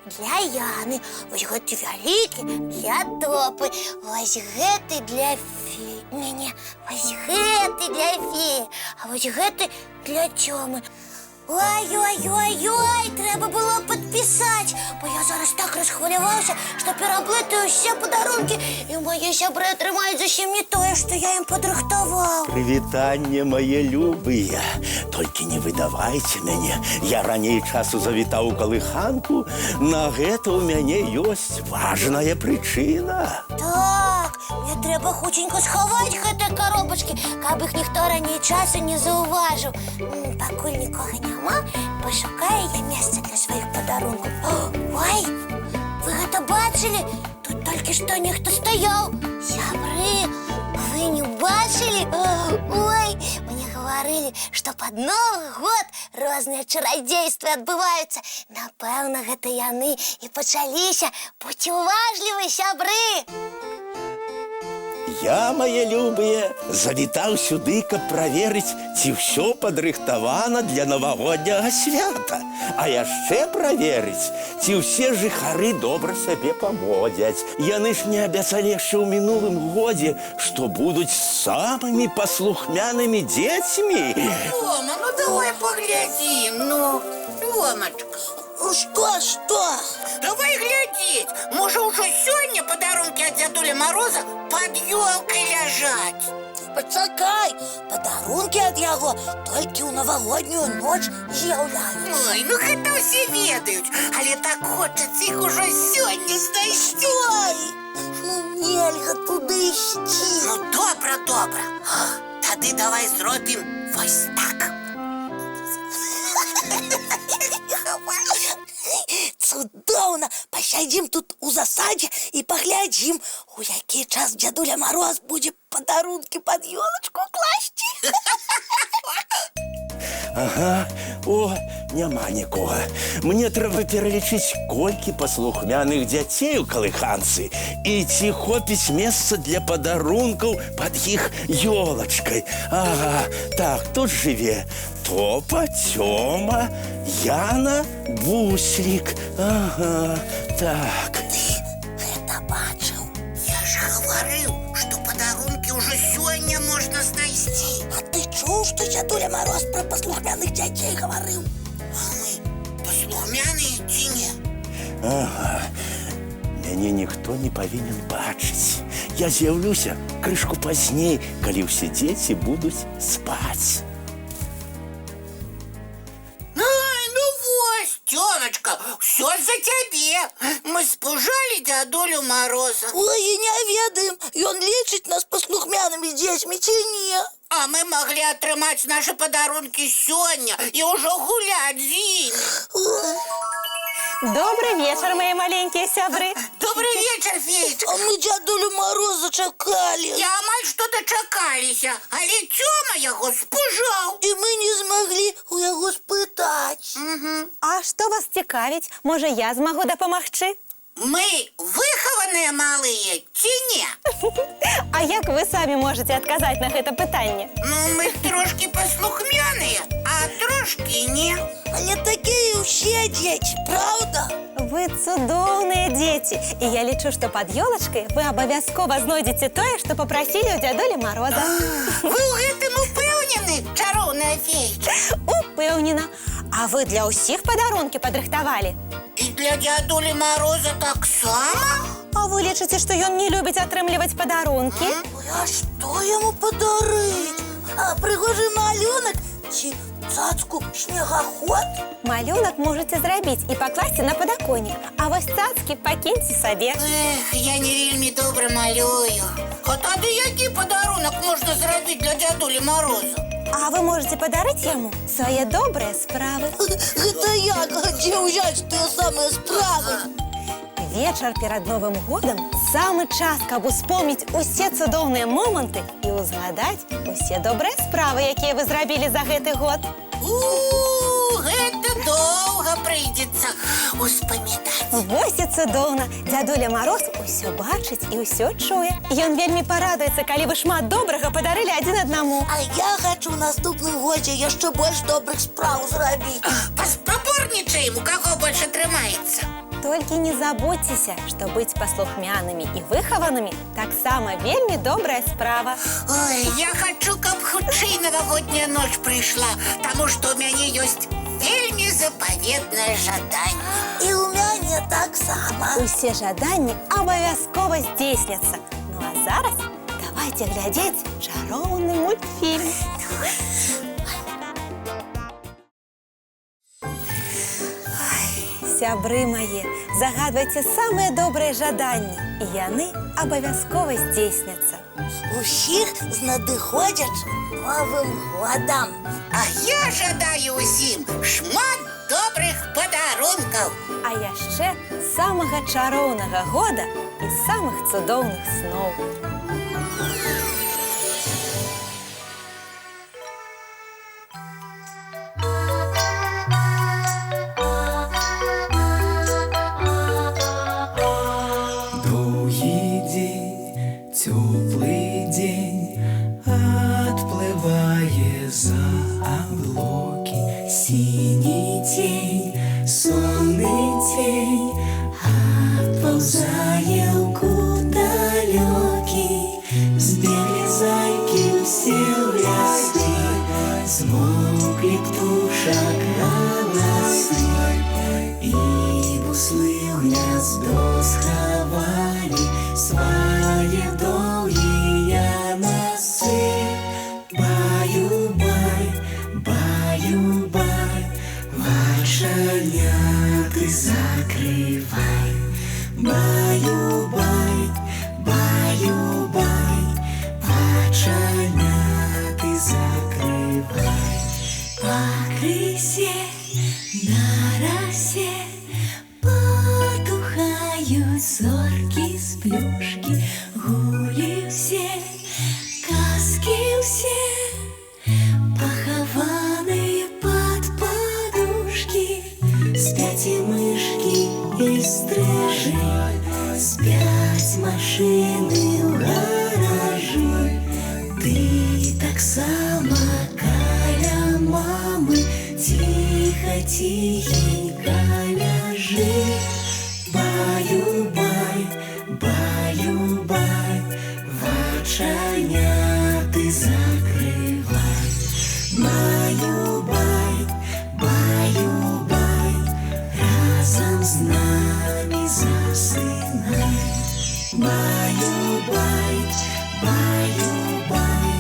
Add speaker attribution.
Speaker 1: для Яны. Вось гэты вялікі для Топы. Вось гэты для феі. Не, вось гэты для феі. А вось гэты для Тёмы. Ой-ой-ой-ой, трэба было падпісаць, бо я зараз так расхваляваўся, што пераблытаю ўсе падарункі, і мае сябры атрымаюць зусім не тое, што я ім падрыхтаваў.
Speaker 2: Прывітанне, мае любыя. Толькі не выдавайце мяне. Я раней часу завітаў у калыханку. На гэта ў мяне ёсць важная прычына.
Speaker 1: Так, мне трэба хутенька схаваць гэтыя каробачкі, каб іх ніхто раней часу не заўважыў. Пакуль нікога няма, пашукаю я месца для сваіх падарункаў. Ой, вы гэта бачылі? Тут толькі што нехта стаяў. Сябры, вы не бачылі? Ой, мне гаварылі, што пад Новы год розныя чарадзействы адбываюцца. Напэўна, гэта яны і пачаліся. Будзьце уважлівы, сябры!
Speaker 2: Я, мае любыя, завітаў сюды, каб праверыць, ці ўсё падрыхтавана для навагодняга свята. А яшчэ праверыць, ці ўсе жыхары добра сябе паводзяць. Яны ж не абяцалі яшчэ ў минулым годзе, што будуць самымі паслухмянымі дзецьмі.
Speaker 3: Тома, ну давай поглядим, ну, Томочка.
Speaker 1: Что?
Speaker 3: Давай глядеть, можа ўжо сёння падарункі ад Дзядуля Мороза пад ёлкай ляжаць.
Speaker 1: Пачакай, падарункі ад яго толькі ў навагоднюю ноч з'яўляюцца.
Speaker 3: Ой, ну гэта ўсе ведаюць, але так хочацца іх ужо сёння знайсці.
Speaker 1: Ой, ну нельга туды ісці.
Speaker 3: Ну добра. Тады давай зробім вось так.
Speaker 1: Цудоўна, пасядзім тут у засадзе і паглядзім, у які час Дзядуля Мороз будзе падарункі пад ёлачку класці.
Speaker 2: Ага, о, няма нікога. Мне трэба пералічыць, колькі паслухмяных дзяцей у калыханцы і ці хопіць месца для падарункаў пад іх ёлачкай. Ага, так, тут жыве Топа, Тёма, Яна, Буслік. Ага, так.
Speaker 1: Ты гэта бачыў?
Speaker 3: Я ж гаварыў, што падарункі ўжо сёння можна знайсці.
Speaker 1: А ты чуў, што Дзядуля Мороз пра паслухмяных дзяцей гаварыў?
Speaker 3: А мы паслухмяныя ці не?
Speaker 2: Ага, мяне ніхто не павінен бачыць. Я з'яўлюся крышку пазней, калі ўсе дзеці будуць спаць.
Speaker 3: Тёмочка, все за тебе. Мы спужали Дзядулю Мороза.
Speaker 1: Ой, і не ведаем, ён лечыць нас паслухмянымі дзецьмі ці не.
Speaker 3: А мы могли атрымаць наши падарункі сёння и уже гулять з імі.
Speaker 4: Добрый вечер, мои маленькие сябры.
Speaker 3: Добрый вечер, Феечка.
Speaker 1: А мы Дзядулю Мороза чакалі.
Speaker 3: Я амаль што дачакаліся, але Тёма яго спужаў.
Speaker 1: І мы не змаглі у яго спытаць.
Speaker 4: А что вас цікавіць? Може, я змагу дапамагчы?
Speaker 3: Мы выхаваныя малыя ці не?
Speaker 4: А як вы самі можете адказаць на гэта пытанне?
Speaker 3: Ну, мы трошки паслухмяныя, а трошки не.
Speaker 1: Але такія ўсе дзеці, правда?
Speaker 4: Вы цудоўныя дзеці, і я лічу, што пад ёлачкай вы абавязкова знойдзеце тое, што папрасілі ў Дзядулі Мороза.
Speaker 3: Вы ў гэтым упэўнены, чароўная феечка?
Speaker 4: Упэўнена. А вы для ўсіх падарункі падрыхтавалі?
Speaker 3: І для Дзядулі Мороза таксама?
Speaker 4: А вы лічыце, што ён не любіць атрымліваць падарункі?
Speaker 1: Ой, а што яму падарыць? А прыгожы малюнак ці цацку снегаход?
Speaker 4: Малюнак можаце зрабіць і пакласці на падаконнік, а вось цацкі пакіньце сабе.
Speaker 3: Эх, я не вельмі добра малюю. А тады які падарунак можна зрабіць для Дзядулі Мороза?
Speaker 4: А вы можете падарыць яму свае добрыя справы.
Speaker 1: Гэта як? Дзе ўзяць тыя самыя справы?
Speaker 4: Вечар перад Новым годам самы час, каб успомніць усе цудоўныя моманты і ўзгадаць усе добрыя справы, якія вы зрабілі за гэты год.
Speaker 3: Гэта доўга прыйдзецца успамінаць.
Speaker 4: Вось і цудоўна. Дзядуля Мороз усё бачыць і ўсё чуе. Ён вельмі парадуецца, калі вы шмат добрага падарылі адзін аднаму.
Speaker 1: А я хачу ў наступным годзе яшчэ больш добрых спраў зрабіць.
Speaker 3: Паспаборнічаем, у каго больш атрымаецца.
Speaker 4: Толькі не забудзьцеся, што быць паслухмянымі і выхаванымі таксама вельмі добрая справа.
Speaker 3: Ой, я хочу, каб хутчэй навагодняя ноч прыйшла, таму што ў мяне ёсць вельмі запаветнае жаданне.
Speaker 1: І ў мяне таксама.
Speaker 4: Усе жаданні абавязкова здзейсняцца. Ну а зараз давайте глядзець чароўны мультфільм. Сябры мае, загадвайце самыя добрыя жаданні, і яны абавязкова здзейсняцца.
Speaker 1: Усіх з надыходзячым Новым годам.
Speaker 3: А я жадаю ўсім шмат добрых падарункаў.
Speaker 4: А яшчэ самага чароўнага года і самых цудоўных сноў.
Speaker 5: Доўгі дзень, цёплы дзень, адплывае за аблокі. Сіні цень, сонны цень, адпаўзае ў кут далёкі. Збеглі зайкі ўсе ў лясы, змоўклі птушак галасы, і буслы ў гняздо схавалі свае доўгія носы. Баю-бай, баю-бай, вачаняты закрывай. Баю-бай, баю-бай, вачаняты закрывай. Пакрысе, на расе потухаюць зоркі з плюшкі. Гулі ўсе, казкі ўсе, пахаваныя пад падушкі. Спяць і мышкі, і стрыжы, спяць машыны ў гаражы. Ты таксама каля мамы ціха-ціхенька ляжы. Баю-бай, баю-бай, вачаняты закрывай. Баю-бай, баю-бай, разам з намі засынай. Баю-бай, баю-бай,